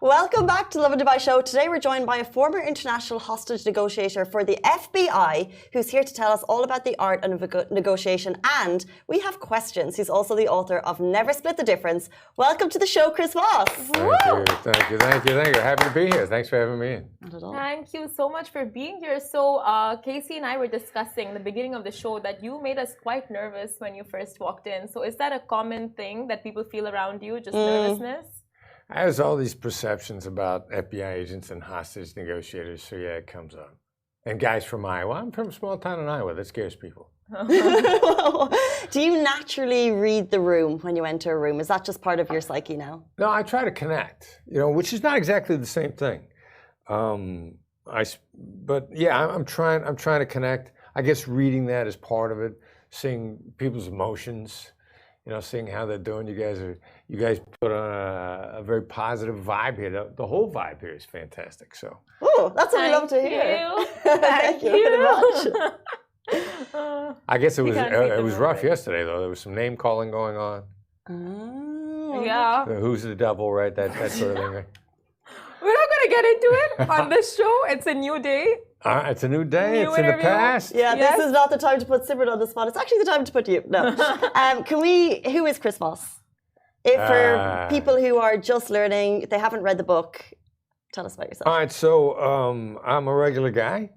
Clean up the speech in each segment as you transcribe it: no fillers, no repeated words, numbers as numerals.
Welcome back to Lovin Dubai show. Today we're joined by a former international hostage negotiator for the FBI who's here to tell us all about the art of negotiation, and we have questions. He's also the author of Never Split the Difference. Welcome to the show, Chris Voss. Thank you. Happy to be here. Thanks for having me in. Not at all. Thank you so much for being here. So Casey and I were discussing the beginning of the show that you made us quite nervous when you first walked in. So is that a common thing that people feel around you, just nervousness? There's all these perceptions about FBI agents and hostage negotiators, so yeah, it comes up. And guys from Iowa. I'm from a small town in Iowa. That scares people. Do you naturally read the room when you enter a room? Is that just part of your psyche now? No, I try to connect, which is not exactly the same thing. But yeah, I'm trying to connect. I guess reading that is part of it, seeing people's emotions, seeing how they're doing. You guys put on a very positive vibe here. The whole vibe here is fantastic. So. Oh, that's what we love to hear. Thank you very much. I guess it was rough yesterday though. There was some name calling going on. Oh, yeah. Who's the devil, right? That sort of thing. Right? We're not going to get into it on this show. It's a new day. It's a new day. It's interview. In the past. Yeah, Yes. This is not the time to put Sibert on the spot. It's actually the time to put you. No. Who is Chris Voss? For people who are just learning, they haven't read the book, tell us about yourself. All right, so I'm a regular guy.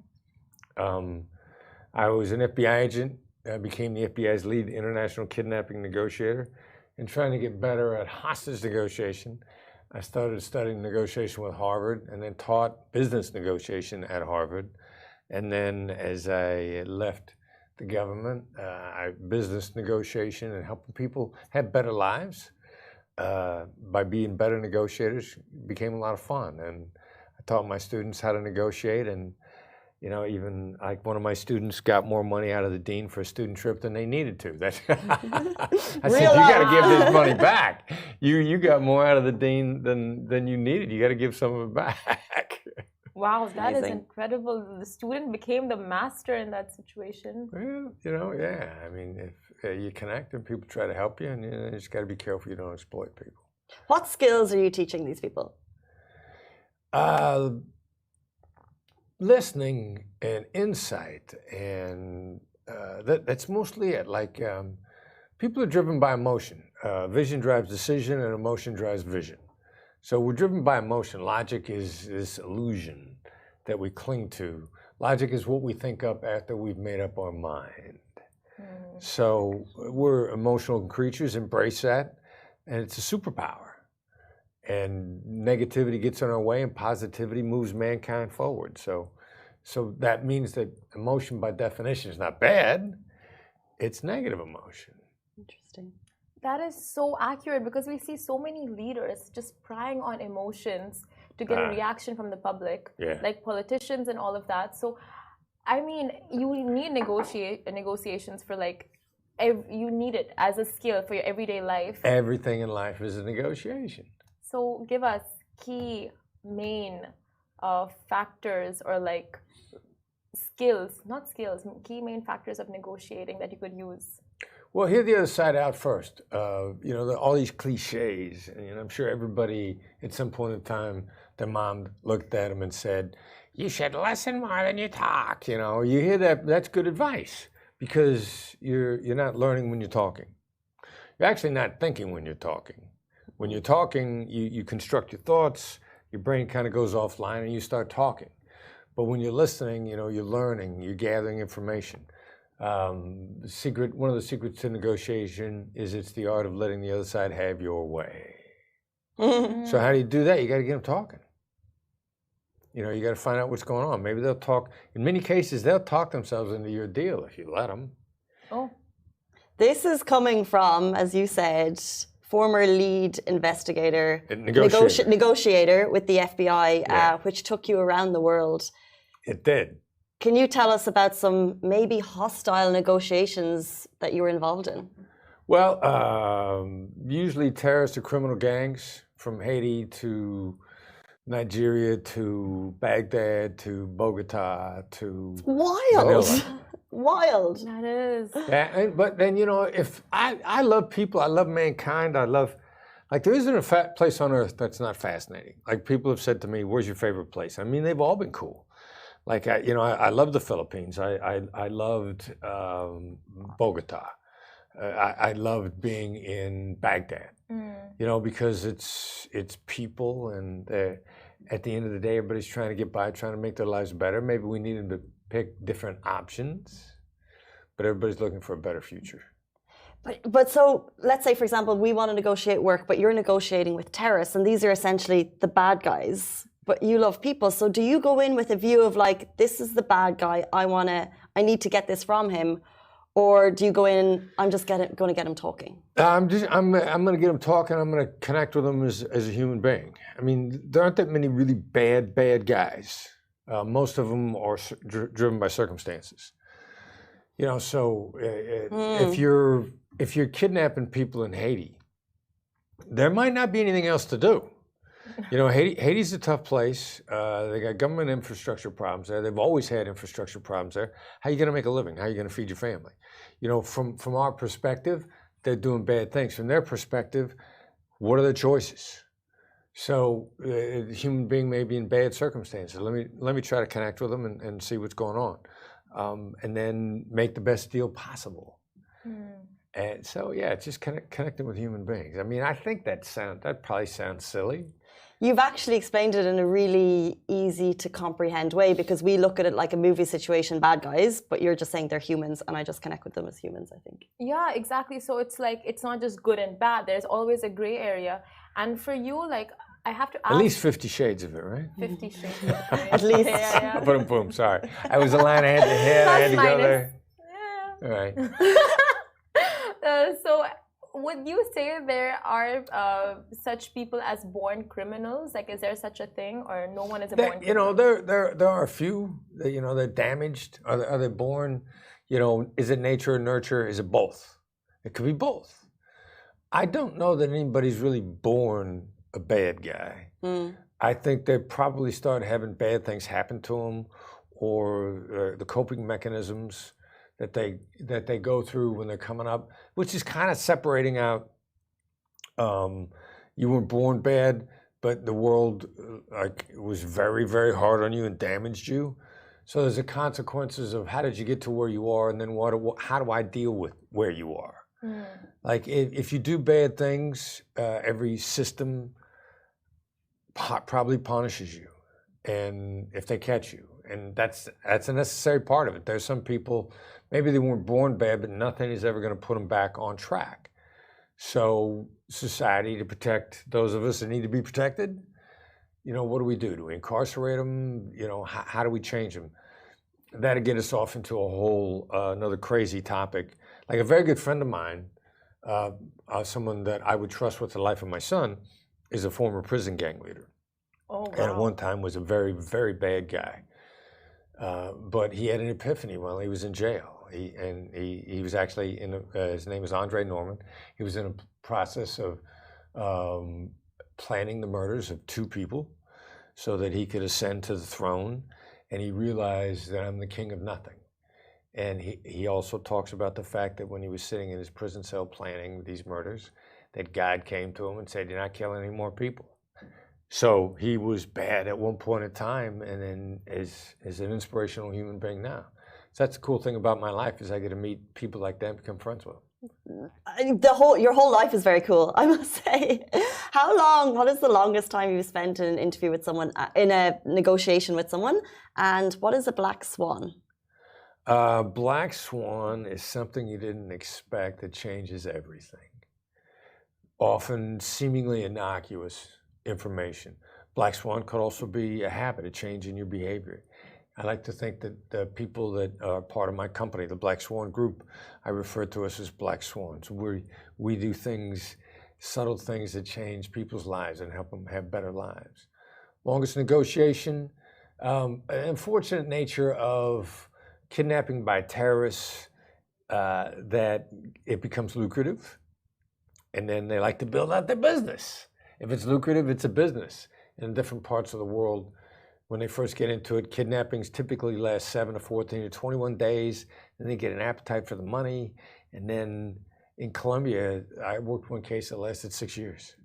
I was an FBI agent. I became the FBI's lead international kidnapping negotiator. And trying to get better at hostage negotiation, I started studying negotiation with Harvard and then taught business negotiation at Harvard. And then as I left the government, business negotiation and helping people have better lives by being better negotiators became a lot of fun. And I taught my students how to negotiate, and even like one of my students got more money out of the dean for a student trip than they needed to. I said, you got to give this money back. You got more out of the dean than you needed. You got to give some of it back. Wow, that is Amazing. incredible. The student became the master in that situation. Well, yeah. I mean, if you connect and people try to help you, and you just got to be careful you don't exploit people. What skills are you teaching these people? Listening and insight, and that's mostly it. Like people are driven by emotion. Vision drives decision, and emotion drives vision. So we're driven by emotion. Logic is this illusion that we cling to. Logic is what we think up after we've made up our mind. So we're emotional creatures, embrace that, and it's a superpower. And negativity gets in our way, and positivity moves mankind forward. So that means that emotion, by definition, is not bad. It's negative emotion. Interesting. That is so accurate, because we see so many leaders just prying on emotions to get a reaction from the public, like politicians and all of that. So, I mean, you need negotiations for you need it as a skill for your everyday life. Everything in life is a negotiation. So give us key main factors, or key main factors of negotiating that you could use. Well, hear the other side out first. All these cliches, and I'm sure everybody at some point in time, their mom looked at them and said, "You should listen more than you talk." You hear that. That's good advice, because you're not learning when you're talking. You're actually not thinking when you're talking. When you're talking, you construct your thoughts. Your brain kind of goes offline, and you start talking. But when you're listening, you're learning. You're gathering information. One of the secrets to negotiation is it's the art of letting the other side have your way. So how do you do that? You got to get them talking. You got to find out what's going on. Maybe they'll talk. In many cases, they'll talk themselves into your deal if you let them. Oh. This is coming from, as you said, former lead investigator, negotiator with the FBI, which took you around the world. It did. Can you tell us about some maybe hostile negotiations that you were involved in? Well, usually terrorist or criminal gangs from Haiti to Nigeria to Baghdad to Bogota to Wild. Manila. Wild. That is. Yeah, but then if I love people, I love mankind, I love Like there isn't a place on earth that's not fascinating. Like people have said to me, "Where's your favorite place?" I mean, they've all been cool. Like I love the Philippines. I loved Bogota. I loved being in Baghdad. Because it's people, and at the end of the day, everybody's trying to get by, trying to make their lives better. Maybe we need them to pick different options, but everybody's looking for a better future. But so let's say, for example, we want to negotiate work, but you're negotiating with terrorists, and these are essentially the bad guys. But you love people, so do you go in with a view of like, this is the bad guy, I need to get this from him, or do you go in, I'm just going to get him talking? I'm going to get him talking. I'm going to connect with him as a human being. I mean, there aren't that many really bad guys. Most of them are driven by circumstances. So if you're kidnapping people in Haiti, there might not be anything else to do. Haiti's a tough place. They got government infrastructure problems there. They've always had infrastructure problems there. How are you going to make a living? How are you going to feed your family? From our perspective, they're doing bad things. From their perspective, what are their choices? So a human being may be in bad circumstances. Let me try to connect with them and see what's going on, and then make the best deal possible. And so it's just connecting with human beings. I mean, I think that probably sounds silly. You've actually explained it in a really easy to comprehend way, because we look at it like a movie situation, bad guys, but you're just saying they're humans, and I just connect with them as humans, I think. Yeah, exactly. So it's like, it's not just good and bad. There's always a gray area. And for you, like, I have to ask... At least 50 shades of it, right? 50 shades of it. At least. Yeah. Boom, sorry. I was a line I had to hit. I had to go there. Yeah. All right. So would you say there are such people as born criminals? Like, is there such a thing, or no one is a born criminal? There are a few. They're damaged. Are they born? Is it nature or nurture? Is it both? It could be both. I don't know that anybody's really born a bad guy. I think they probably start having bad things happen to them, or the coping mechanisms that they go through when they're coming up, which is kind of separating out. You weren't born bad, but the world was very, very hard on you and damaged you. So there's the consequences of how did you get to where you are, and then how do I deal with where you are? Like if you do bad things, every system probably punishes you, and if they catch you, and that's a necessary part of it. There's some people, maybe they weren't born bad, but nothing is ever going to put them back on track. So society, to protect those of us that need to be protected, what do we do? Do we incarcerate them? How do we change them? That'll get us off into a whole another crazy topic. Like a very good friend of mine, someone that I would trust with the life of my son, is a former prison gang leader. Oh, wow. And at one time was a very, very bad guy. But he had an epiphany while he was in jail. He was actually his name is Andre Norman. He was in a process of planning the murders of 2 people so that he could ascend to the throne. And he realized that I'm the king of nothing. And he also talks about the fact that when he was sitting in his prison cell planning these murders, that God came to him and said, "You're not killing any more people." So he was bad at one point in time, and then is an inspirational human being now. So that's the cool thing about my life, is I get to meet people like that and become friends with them. Your whole life is very cool, I must say. What is the longest time you've spent in an interview with someone, in a negotiation with someone? And what is a black swan? Black swan is something you didn't expect that changes everything. Often seemingly innocuous information. Black swan could also be a habit, a change in your behavior. I like to think that the people that are part of my company, the Black Swan Group, I refer to us as black swans. We do things, subtle things that change people's lives and help them have better lives. Longest negotiation, unfortunate nature of kidnapping by terrorists, that it becomes lucrative, and then they like to build out their business. If it's lucrative, it's a business. In different parts of the world, when they first get into it, kidnappings typically last 7 to 14 to 21 days. Then they get an appetite for the money. And then in Colombia, I worked one case that lasted 6 years.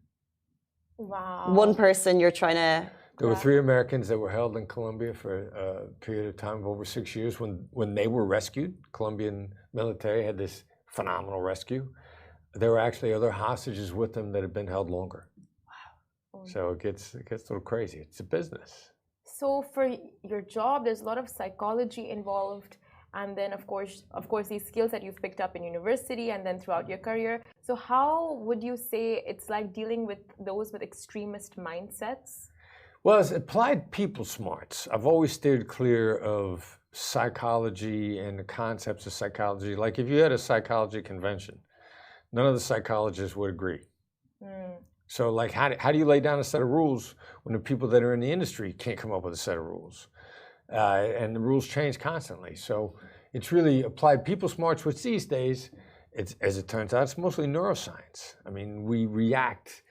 Wow. One person you're trying to... There were 3 Americans that were held in Colombia for a period of time of over 6 years when they were rescued. Colombian military had this phenomenal rescue. There were actually other hostages with them that had been held longer. Wow. So it gets a little crazy. It's a business. So for your job, there's a lot of psychology involved. And then, of course, these skills that you've picked up in university and then throughout your career. So how would you say it's like dealing with those with extremist mindsets? Well, it's applied people smarts. I've always steered clear of psychology and the concepts of psychology. Like if you had a psychology convention, none of the psychologists would agree. So like how do you lay down a set of rules when the people that are in the industry can't come up with a set of rules? And the rules change constantly. So it's really applied people smarts, which these days, as it turns out, it's mostly neuroscience. I mean, we react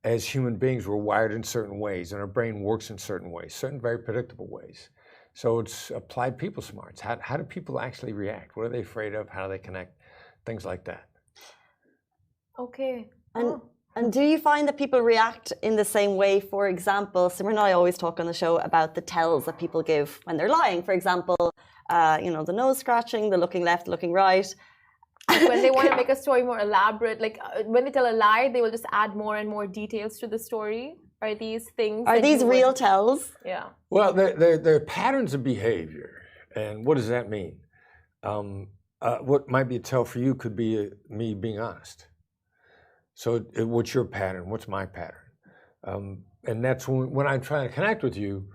as human beings. We're wired in certain ways, and our brain works in certain ways, certain very predictable ways. So it's applied people smarts. How do people actually react? What are they afraid of? How do they connect? Things like that. Okay. And do you find that people react in the same way? For example, Simran and I always talk on the show about the tells that people give when they're lying. For example, the nose scratching, the looking left, looking right. When they want to make a story more elaborate, like when they tell a lie, they will just add more and more details to the story. Are these things? Are these real tells? Yeah. Well, they're patterns of behavior. And what does that mean? What might be a tell for you could be me being honest. So what's your pattern? What's my pattern? And that's when I'm trying to connect with you,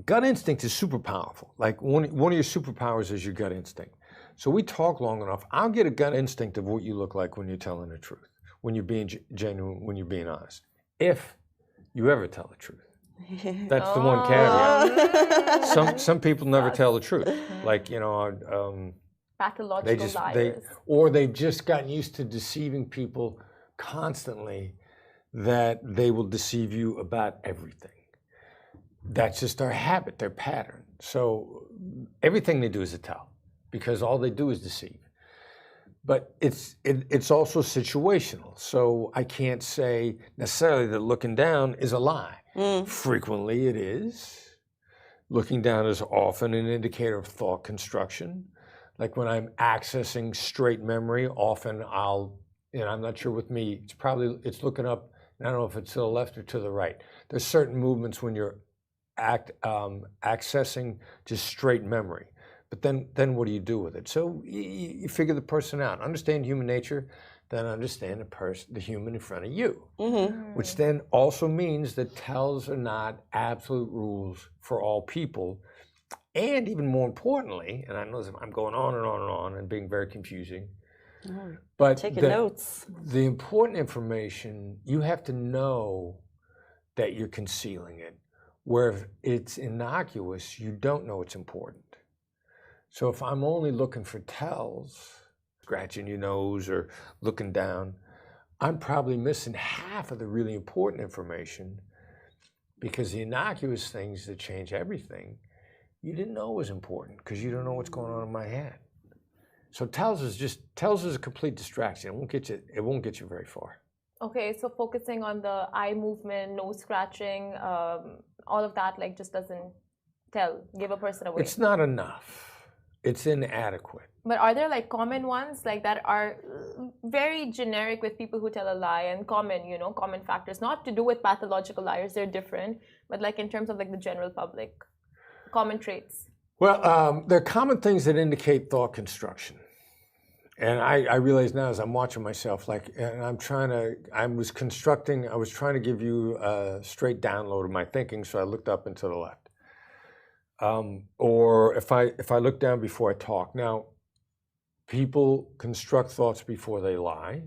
gut instinct is super powerful. Like one of your superpowers is your gut instinct. So we talk long enough, I'll get a gut instinct of what you look like when you're telling the truth, when you're being genuine, when you're being honest. If you ever tell the truth. That's the one caveat. Some people never tell the truth. Like, pathological liars. Or they've just gotten used to deceiving people constantly that they will deceive you about everything. That's just their habit, their pattern. So everything they do is a tell because all they do is deceive. But it's also situational. So I can't say necessarily that looking down is a lie. Frequently it is. Looking down is often an indicator of thought construction. Like when I'm accessing straight memory, often I'm not sure with me, it's looking up, and I don't know if it's to the left or to the right. There's certain movements when you're accessing just straight memory. But then what do you do with it? So you figure the person out, understand human nature, then understand the human in front of you. Which then also means that tells are not absolute rules for all people. And even more importantly, and I know I'm going on and on and on and being very confusing, but taking notes. The important information, you have to know that you're concealing it. Where if it's innocuous, you don't know it's important. So if I'm only looking for tells, scratching your nose or looking down, I'm probably missing half of the really important information because the innocuous things that change everything, you didn't know was important because you don't know what's going on in my head. So tells is a complete distraction. It won't get you very far. Okay, so focusing on the eye movement, nose scratching, all of that just doesn't give a person away. It's not enough. It's inadequate. But are there common ones that are very generic with people who tell a lie and common factors, not to do with pathological liars, they're different, but in terms of the general public, common traits? Well, there are common things that indicate thought construction. And I realize now as I'm watching myself, and I was trying to give you a straight download of my thinking, so I looked up and to the left. Or if I look down before I talk. Now, people construct thoughts before they lie,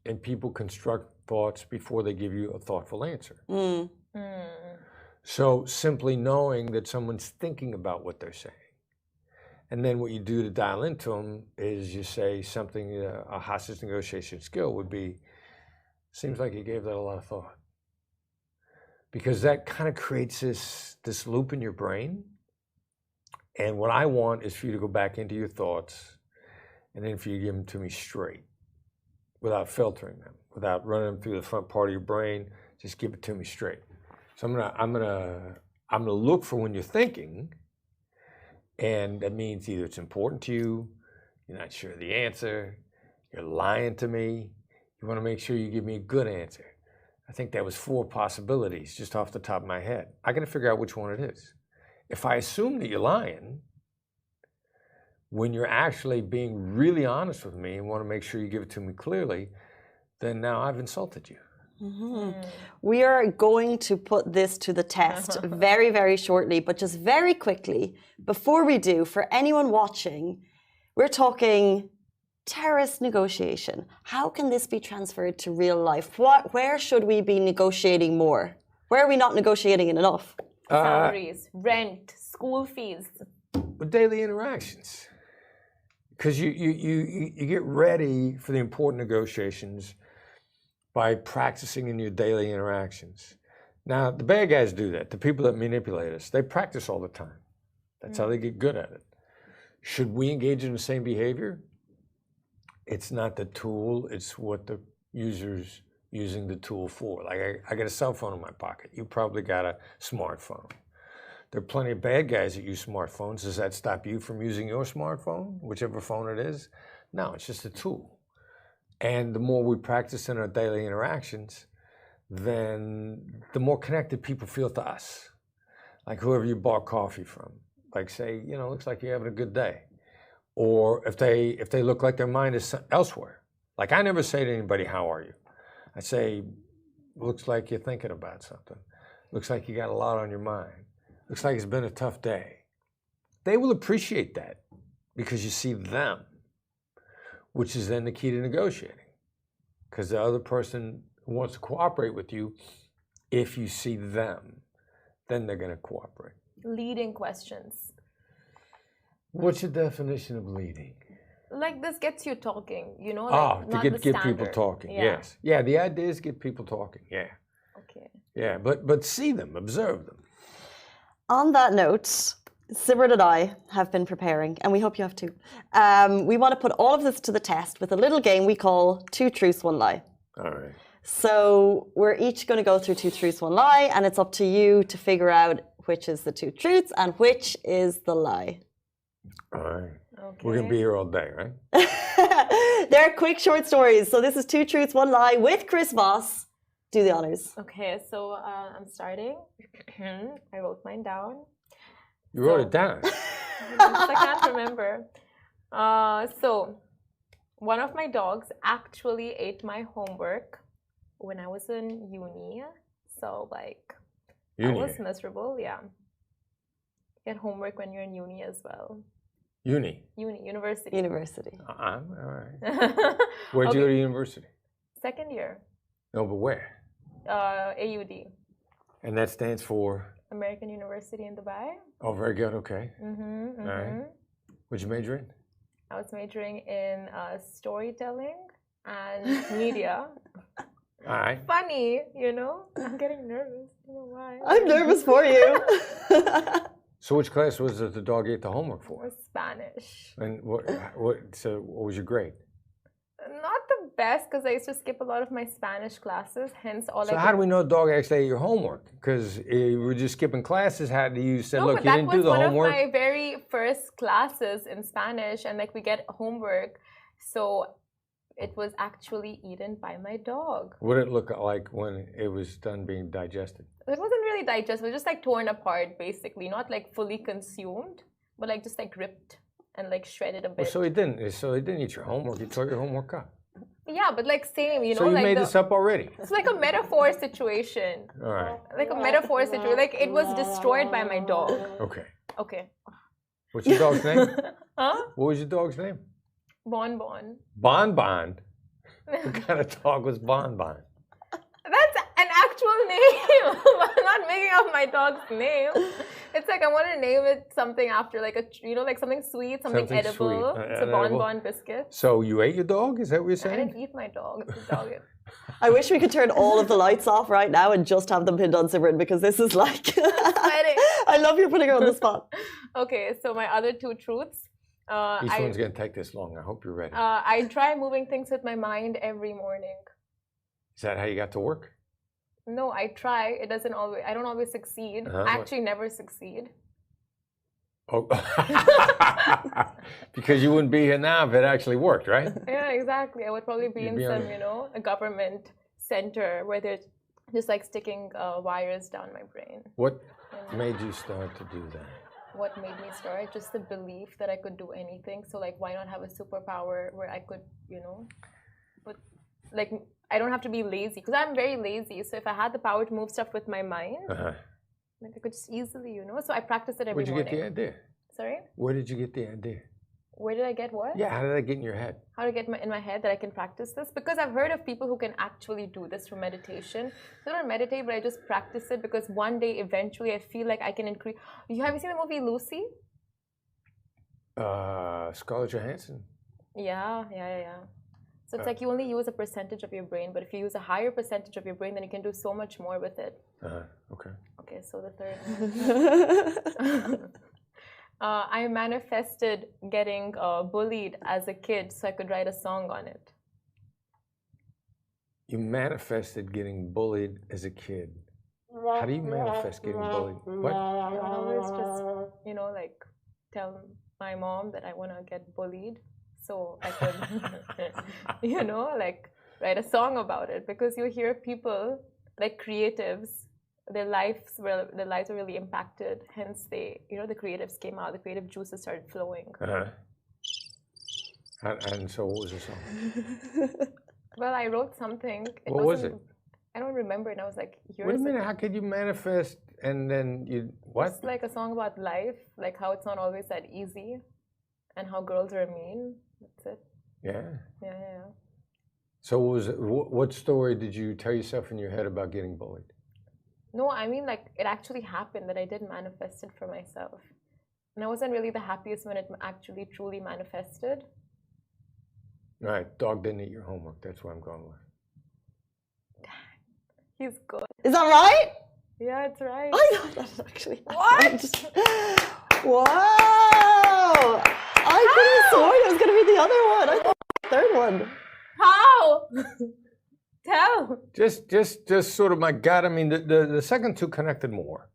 and people construct thoughts before they give you a thoughtful answer. So simply knowing that someone's thinking about what they're saying. And then what you do to dial into them is you say something, a hostage negotiation skill would be, seems like you gave that a lot of thought. Because that kind of creates this loop in your brain. And what I want is for you to go back into your thoughts and then for you to give them to me straight. without filtering them, without running them through the front part of your brain. Just give it to me straight. So I'm gonna look for when you're thinking, and that means either it's important to you, you're not sure of the answer, you're lying to me. You want to make sure you give me a good answer. I think that was 4 possibilities just off the top of my head. I got to figure out which one it is. If I assume that you're lying, when you're actually being really honest with me and want to make sure you give it to me clearly, then now I've insulted you. Mm-hmm. We are going to put this to the test very, very shortly, but just very quickly, before we do, for anyone watching, we're talking terrorist negotiation. How can this be transferred to real life? Where should we be negotiating more? Where are we not negotiating enough? Salaries, rent, school fees. Daily interactions. Because you get ready for the important negotiations by practicing in your daily interactions. Now, the bad guys do that. The people that manipulate us, they practice all the time. That's how they get good at it. Should we engage in the same behavior? It's not the tool, it's what the user's using the tool for. Like I got a cell phone in my pocket. You probably got a smartphone. There are plenty of bad guys that use smartphones. Does that stop you from using your smartphone, whichever phone it is? No, it's just a tool. And the more we practice in our daily interactions, then the more connected people feel to us. Like whoever you bought coffee from. Like say, looks like you're having a good day. Or if they look like their mind is elsewhere. Like I never say to anybody, how are you? I say, looks like you're thinking about something. Looks like you got a lot on your mind. Looks like it's been a tough day. They will appreciate that because you see them, which is then the key to negotiating. Because the other person who wants to cooperate with you, if you see them, then they're going to cooperate. Leading questions. What's your definition of leading? Like this gets you talking, to get people talking, yes. Yeah, the idea is get people talking, yeah. Okay. Yeah, but see them, observe them. On that note, Simran and I have been preparing, and we hope you have too. We want to put all of this to the test with a little game we call 2 Truths, 1 Lie. All right. So we're each going to go through 2 truths, 1 lie, and it's up to you to figure out which is the 2 truths and which is the lie. All right. Okay. We're going to be here all day, right? They're quick, short stories. So this is 2 truths, 1 lie with Chris Voss. Do the honors. Okay, so I'm starting. I wrote mine down. You wrote it down? I can't remember. So one of my dogs actually ate my homework when I was in uni. So I was miserable, yeah. You get homework when you're in uni as well. University. All right. Where'd you go to university? 2nd year. No, but where? AUD. And that stands for? American University in Dubai. Oh, very good. Okay. All right. What'd you major in? I was majoring in storytelling and media. All right. Funny, I'm getting nervous. I don't know why. I'm nervous for you. So which class was it the dog ate the homework for? It was Spanish. And what was your grade? Not the best, because I used to skip a lot of my Spanish classes, hence all So how do we know the dog actually ate your homework? Because you were just skipping classes. How do you say, look, you didn't do the homework? That was one of my very first classes in Spanish, and we get homework. So it was actually eaten by my dog. What did it look like when it was done being digested? It wasn't really digested. It was just torn apart, basically. Not fully consumed, but just ripped and shredded a bit. Well, so he didn't eat your homework. He tore your homework up. Yeah, but same, So you made this up already? It's like a metaphor situation. All right. Like a metaphor situation. It was destroyed by my dog. Okay. Okay. What's your dog's name? Huh? What was your dog's name? Bon Bon. Bon Bon? What kind of dog was Bon Bon? That's an actual name. I'm not making up my dog's name. It's I want to name it something after something sweet, something edible. Sweet. It's a Bon Bon biscuit. So you ate your dog? Is that what you're saying? I didn't eat my dog. The dog ate. I wish we could turn all of the lights off right now and just have them pinned on Simran, because this is sweating. I love you putting her on the spot. Okay, so my other 2 truths. Each one's going to take this long. I hope you're ready. I try moving things with my mind every morning. Is that how you got to work? No, I try. It doesn't always. I don't always succeed. I actually never succeed. Oh, because you wouldn't be here now if it actually worked, right? Yeah, exactly. I would probably be in some, a government center where they're just like sticking wires down my brain. What made you start to do that? What made me start? Just the belief that I could do anything. So like, why not have a superpower where I could, but like, I don't have to be lazy because I'm very lazy. So if I had the power to move stuff with my mind, like I could just easily, So I practice it every morning. Where'd you get the idea? Sorry? Where did you get the idea? Where did I get what? Yeah, how did that get in your head? How to get in my head that I can practice this? Because I've heard of people who can actually do this for meditation. So I don't meditate, but I just practice it because one day, eventually, I feel like I can increase. Have you seen the movie Lucy? Scarlett Johansson. Yeah. So it's like you only use a percentage of your brain, but if you use a higher percentage of your brain, then you can do so much more with it. Okay. Okay, so the third one. I manifested getting bullied as a kid so I could write a song on it. You manifested getting bullied as a kid. How do you manifest getting bullied? What? I always just, like tell my mom that I want to get bullied so I could, like write a song about it. Because you hear people, like creatives, their lives were really impacted. Hence, they, the creatives came out. The creative juices started flowing. And so, what was the song? Well, I wrote something. What was it? I don't remember. And I was like, wait a minute. How could you manifest and then you what? It's like a song about life, like how it's not always that easy, and how girls are mean. That's it. Yeah. Yeah. So, what story did you tell yourself in your head about getting bullied? No, I mean, like, it actually happened that I did manifest it for myself. And I wasn't really the happiest when it actually truly manifested. All right, dog didn't eat your homework. That's what I'm going with. He's good. Is that right? Yeah, it's right. I thought that was actually What? Wow! I could have sworn it was going to be the other one. I thought the third one. How? Tell. Just sort of my gut. I mean, the second two connected more.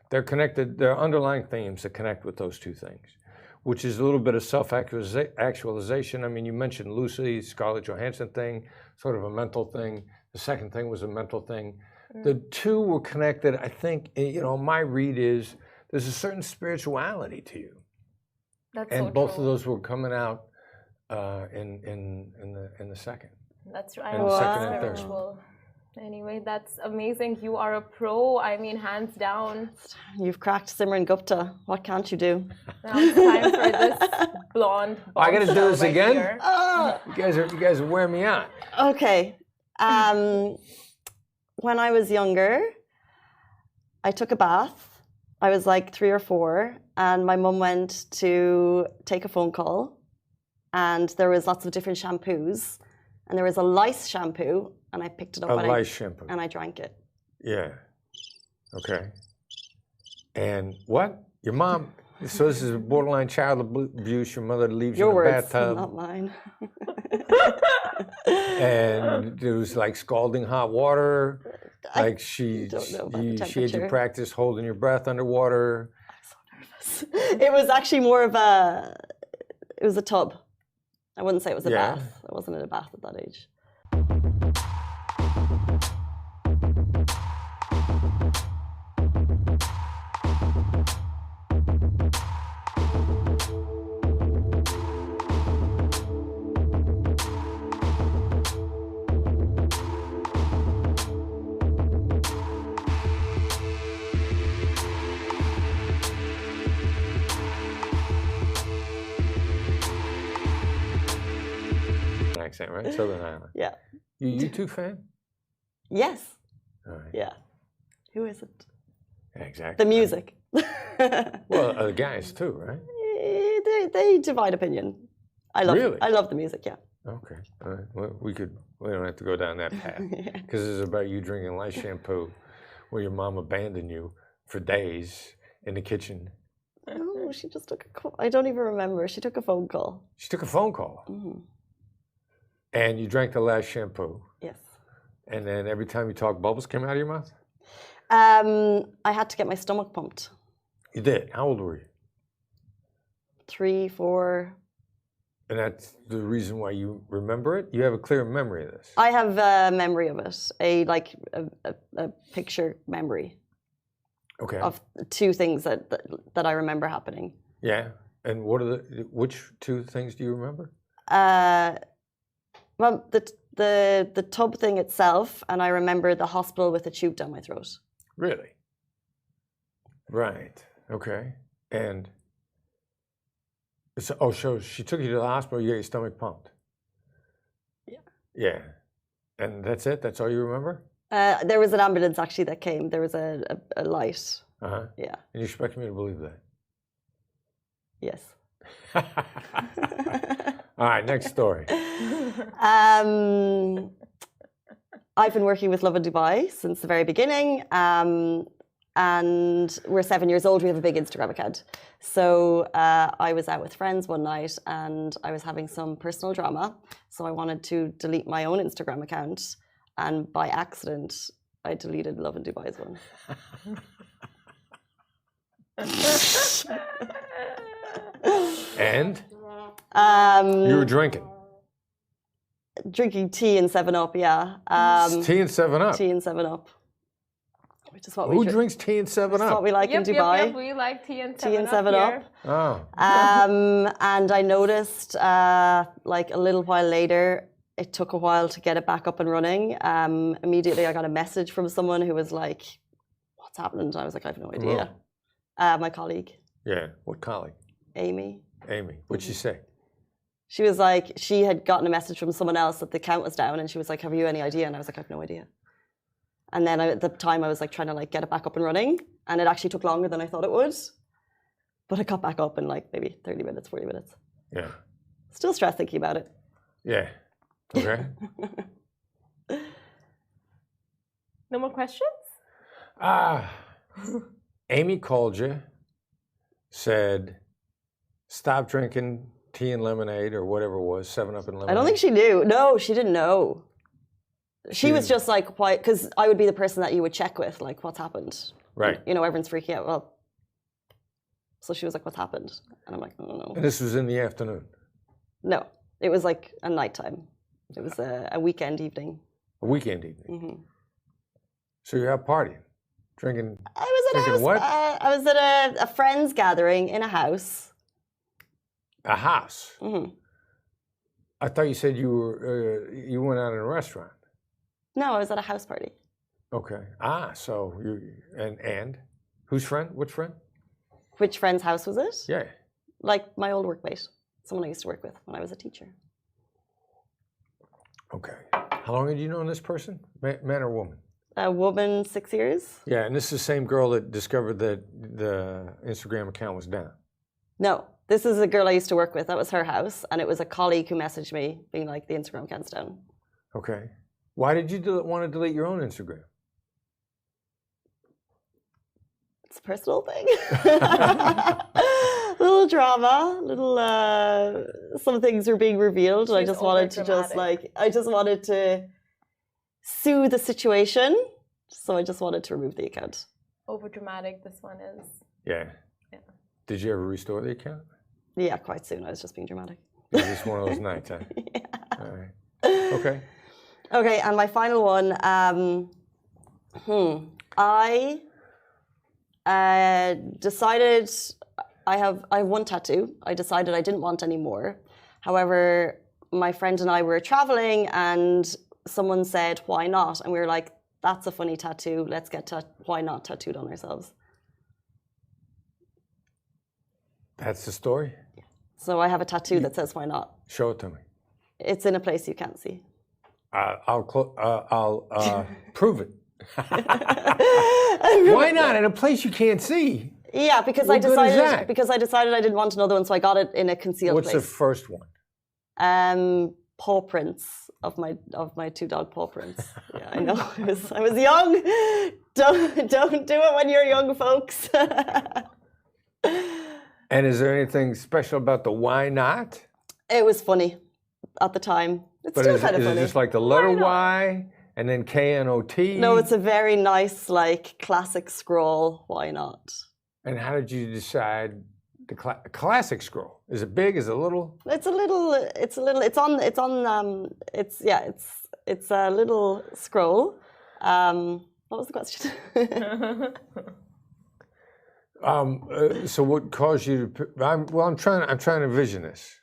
They're connected. There are underlying themes that connect with those two things, which is a little bit of self-actualization. I mean, you mentioned Lucy, Scarlett Johansson thing, sort of a mental thing. The second thing was a mental thing. The two were connected. I think, my read is there's a certain spirituality to you. That's and so both true. of those were coming out in the second. That's right. And the second and third. Spiritual. Anyway, that's amazing. You are a pro. I mean, hands down. You've cracked Simran Gupta. What can't you do? Now it's time for this blonde. I got to do this again. You guys are wearing me out. Okay. When I was younger, I took a bath. I was like 3 or 4, and my mum went to take a phone call, and there was lots of different shampoos, and there was a lice shampoo, and I picked it up shampoo. And I drank it. Yeah. Okay. And what? Your mom? So this is borderline child abuse. Your mother leaves you in the bathtub. Not mine. And it was like scalding hot water. Like she had you practice holding your breath underwater. I'm so nervous. It was actually more of it was a tub. I wouldn't say it was a bath. I wasn't in a bath at that age. Accent, right? Southern Ireland. Yeah. You U2 fan? Yes. All right. Yeah. Who isn't? Exactly. The music. Well, the guys too, right? They divide opinion. I love the music. Yeah. Okay. All right. Well, we don't have to go down that path because this is about you drinking lice shampoo, where your mom abandoned you for days in the kitchen. Oh No, she just took a call. I don't even remember. She took a phone call. She took a phone call. Mm-hmm. And you drank the last shampoo. Yes. And then every time you talk, bubbles came out of your mouth? I had to get my stomach pumped. You did? How old were you? 3, 4. And that's the reason why you remember it? You have a clear memory of this? I have a memory of it, a picture memory. Okay. Of 2 things that I remember happening. Yeah. And which 2 things do you remember? Well, the tub thing itself, and I remember the hospital with a tube down my throat. Really? Right. Okay. And so she took you to the hospital, you got your stomach pumped? Yeah. Yeah. And that's it? That's all you remember? There was an ambulance actually that came. There was a light. Uh-huh. Yeah. And you expect me to believe that? Yes. All right, next story. I've been working with Lovin Dubai since the very beginning. And we're 7 years old. We have a big Instagram account. So I was out with friends one night and I was having some personal drama. So I wanted to delete my own Instagram account. And by accident, I deleted Lovin Dubai's one. And? You were drinking? Drinking tea and 7-Up, yeah. Tea and 7-Up? Tea and 7-Up. Which is what Who drinks tea and 7-Up? That's what we like in Dubai. Yep, we like tea and 7-Up. Tea and 7-Up. Oh. And I noticed, like a little while later, it took a while to get it back up and running. Immediately, I got a message from someone who was like, "What's happened?" I was like, "I have no idea." My colleague. Yeah. What colleague? Amy. Amy. What'd she say? She was like, she had gotten a message from someone else that the count was down, and she was like, "Have you any idea?" And I was like, "I have no idea." And then at the time, I was like trying to like get it back up and running, and it actually took longer than I thought it would. But it got back up in like maybe 30 minutes, 40 minutes. Yeah. Still stressed thinking about it. Yeah. Okay. No more questions? Amy called you, said, stop drinking tea and lemonade or whatever it was, 7-Up and lemonade. I don't think she knew. No, she didn't know. She was just like, why? Because I would be the person that you would check with, like, what's happened? Right. You know, everyone's freaking out. Well, so she was like, what's happened? And I'm like, I don't know. And this was in the afternoon? No, it was like a nighttime. It was a weekend evening. A weekend evening? Mm-hmm. So you're out partying, drinking. I was at a house. What? I was at a friend's gathering in a house. A house? Mm-hmm. I thought you said you went out in a restaurant. No, I was at a house party. Okay. So you and whose friend? Which friend? Which friend's house was it? Yeah. Like my old workmate, someone I used to work with when I was a teacher. Okay. How long had you known this person? Man or woman? A woman, 6 years. Yeah, and this is the same girl that discovered that the Instagram account was down. No, this is a girl I used to work with. That was her house, and it was a colleague who messaged me, being like, the Instagram account's down. Okay. Why did you want to delete your own Instagram? It's a personal thing. Little drama, some things were being revealed, and I just wanted to soothe the situation. So I just wanted to remove the account. Over dramatic, this one is. Yeah. Did you ever restore the account? Yeah, quite soon. I was just being dramatic. It was just one of those nights, huh? Yeah. All right. Okay. Okay, and my final one. I decided I have one tattoo. I decided I didn't want any more. However, my friend and I were traveling, and someone said, "Why not?" And we were like, "That's a funny tattoo. Let's get why not tattooed on ourselves." That's the story? So I have a tattoo that says "Why not." Show it to me. It's in a place you can't see. I'll prove it. Why not? In a place you can't see? Yeah, because I decided I didn't want another one, so I got it in a concealed place. What's the first one? Paw prints of my 2 dog paw prints. Yeah, I know. I was young. Don't do it when you're young, folks. And is there anything special about the why not? It was funny at the time. It's still kind of funny. Is it just like the letter Y and then KNOT? No, it's a very nice, like, classic scroll. Why not? And how did you decide the classic scroll? Is it big? Is it little? It's a little. It's a little scroll. What was the question? So what caused you to? I'm trying to vision this,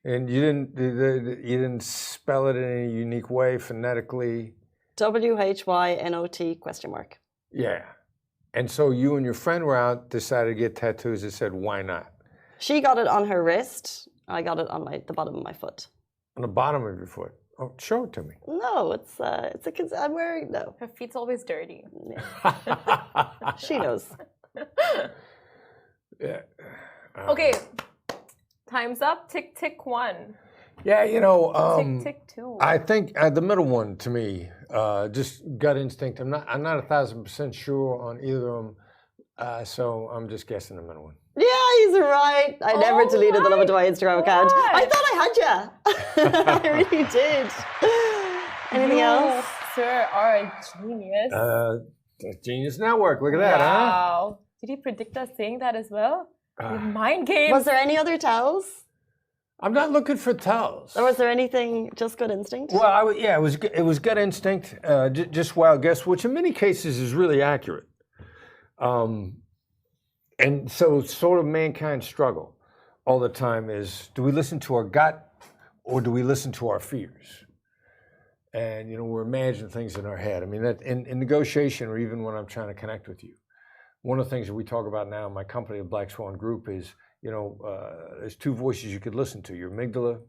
and you didn't spell it in any unique way phonetically. WHYNOT ? Yeah, and so you and your friend were out, decided to get tattoos that said "Why not?" She got it on her wrist. I got it on the bottom of my foot. On the bottom of your foot. Oh, show it to me. No, I'm wearing no. Her feet's always dirty. Yeah. She knows. Yeah. Okay, time's up. Tick, tick, 1. Yeah, tick, tick, 2. I think the middle one to me, just gut instinct. I'm not 1,000% sure on either of them, so I'm just guessing the middle one. Yeah, he's right. I never deleted the Lovin Dubai Instagram account. I thought I had you. I really did. Anything else? Sir, are a genius. Genius Network. Look at that, huh? Wow. Did he predict us saying that as well? Mind games. Was there any other tells? I'm not looking for tells. Or was there anything just gut instinct? Well, it was gut instinct, just wild guess, which in many cases is really accurate. And so sort of mankind's struggle all the time is, do we listen to our gut or do we listen to our fears? And, we're imagining things in our head. I mean, that in negotiation or even when I'm trying to connect with you, one of the things that we talk about now in my company, the Black Swan Group, is, there's 2 voices you could listen to. Your amygdala,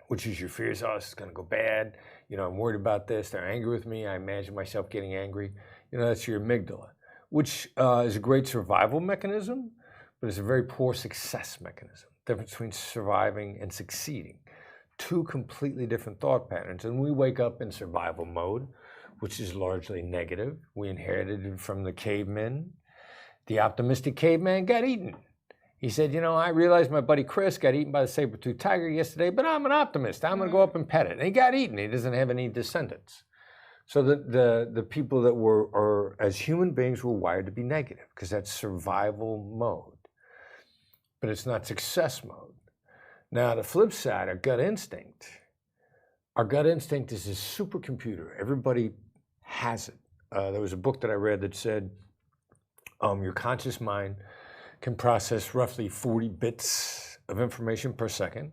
which is your fears. Oh, this is going to go bad. I'm worried about this. They're angry with me. I imagine myself getting angry. That's your amygdala, which is a great survival mechanism, but it's a very poor success mechanism. Difference between surviving and succeeding. 2 completely different thought patterns. And we wake up in survival mode, which is largely negative. We inherited it from the cavemen. The optimistic caveman got eaten. He said, I realized my buddy Chris got eaten by the saber-toothed tiger yesterday, but I'm an optimist. I'm going to go up and pet it. And he got eaten. He doesn't have any descendants. So the people that are as human beings were wired to be negative because that's survival mode. But it's not success mode. Now, the flip side, our gut instinct is a supercomputer. Everybody has it. There was a book that I read that said your conscious mind can process roughly 40 bits of information per second,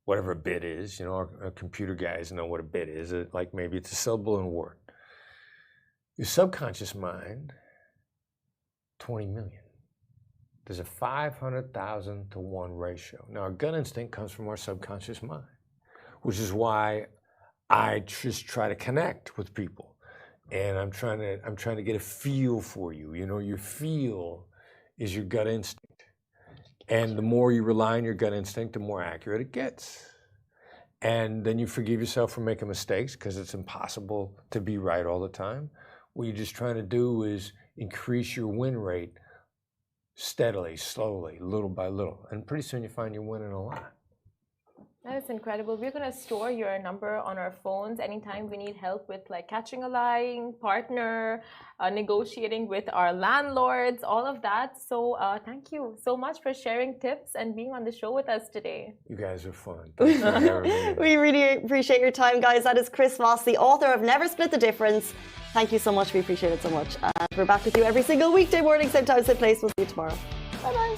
whatever a bit is. Our computer guys know what a bit is. Like maybe it's a syllable in a word. Your subconscious mind, 20 million. There's a 500,000 to 1 ratio. Now, our gut instinct comes from our subconscious mind, which is why I just try to connect with people, and I'm trying to get a feel for you. Your feel is your gut instinct, and the more you rely on your gut instinct, the more accurate it gets. And then you forgive yourself for making mistakes because it's impossible to be right all the time. What you're just trying to do is increase your win rate steadily, slowly, little by little. And pretty soon you find you're winning a lot. That is incredible. We're going to store your number on our phones anytime we need help with catching a lying partner, negotiating with our landlords, all of that. So thank you so much for sharing tips and being on the show with us today. You guys are fun. Thanks for having me. We really appreciate your time, guys. That is Chris Voss, the author of Never Split the Difference. Thank you so much. We appreciate it so much. We're back with you every single weekday morning, same time, same place. We'll see you tomorrow. Bye-bye.